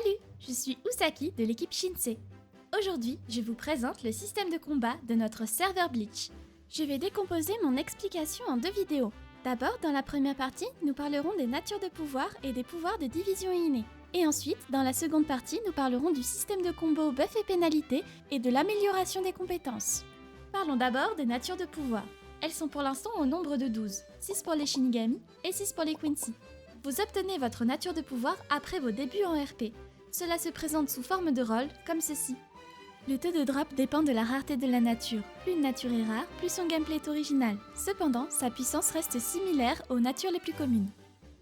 Salut, je suis Usaki de l'équipe Shinsei. Aujourd'hui, je vous présente le système de combat de notre serveur Bleach. Je vais décomposer mon explication en deux vidéos. D'abord, dans la première partie, nous parlerons des natures de pouvoir et des pouvoirs de division innée. Et ensuite, dans la seconde partie, nous parlerons du système de combo buff et pénalité et de l'amélioration des compétences. Parlons d'abord des natures de pouvoir. Elles sont pour l'instant au nombre de 12, 6 pour les Shinigami et 6 pour les Quincy. Vous obtenez votre nature de pouvoir après vos débuts en RP. Cela se présente sous forme de rôle, comme ceci. Le taux de drop dépend de la rareté de la nature. Plus une nature est rare, plus son gameplay est original. Cependant, sa puissance reste similaire aux natures les plus communes.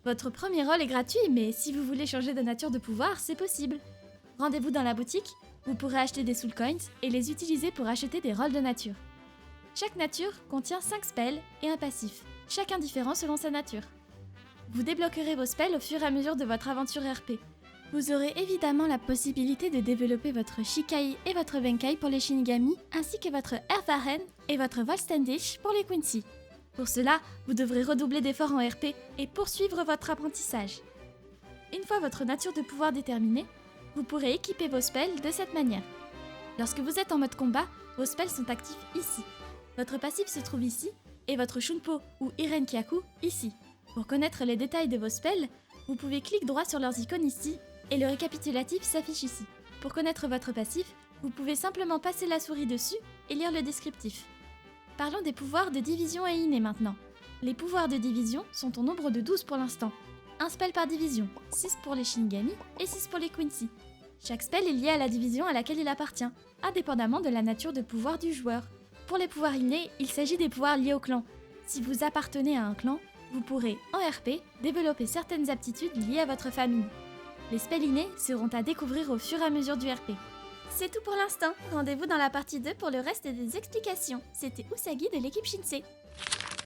Votre premier rôle est gratuit, mais si vous voulez changer de nature de pouvoir, c'est possible. Rendez-vous dans la boutique, vous pourrez acheter des soul coins et les utiliser pour acheter des rôles de nature. Chaque nature contient 5 spells et un passif, chacun différent selon sa nature. Vous débloquerez vos spells au fur et à mesure de votre aventure RP. Vous aurez évidemment la possibilité de développer votre Shikai et votre Benkai pour les Shinigami, ainsi que votre Ervaren et votre Volstendish pour les Quincy. Pour cela, vous devrez redoubler d'efforts en RP et poursuivre votre apprentissage. Une fois votre nature de pouvoir déterminée, vous pourrez équiper vos spells de cette manière. Lorsque vous êtes en mode combat, vos spells sont actifs ici. Votre passif se trouve ici, et votre Shunpo ou Irenkyaku ici. Pour connaître les détails de vos spells, vous pouvez cliquer droit sur leurs icônes ici, et le récapitulatif s'affiche ici. Pour connaître votre passif, vous pouvez simplement passer la souris dessus et lire le descriptif. Parlons des pouvoirs de division et innés maintenant. Les pouvoirs de division sont au nombre de 12 pour l'instant. Un spell par division, 6 pour les Shinigami et 6 pour les Quincy. Chaque spell est lié à la division à laquelle il appartient, indépendamment de la nature de pouvoir du joueur. Pour les pouvoirs innés, il s'agit des pouvoirs liés au clan. Si vous appartenez à un clan, vous pourrez, en RP, développer certaines aptitudes liées à votre famille. Les spells innés seront à découvrir au fur et à mesure du RP. C'est tout pour l'instant, rendez-vous dans la partie 2 pour le reste des explications. C'était Usagi de l'équipe Shinsei.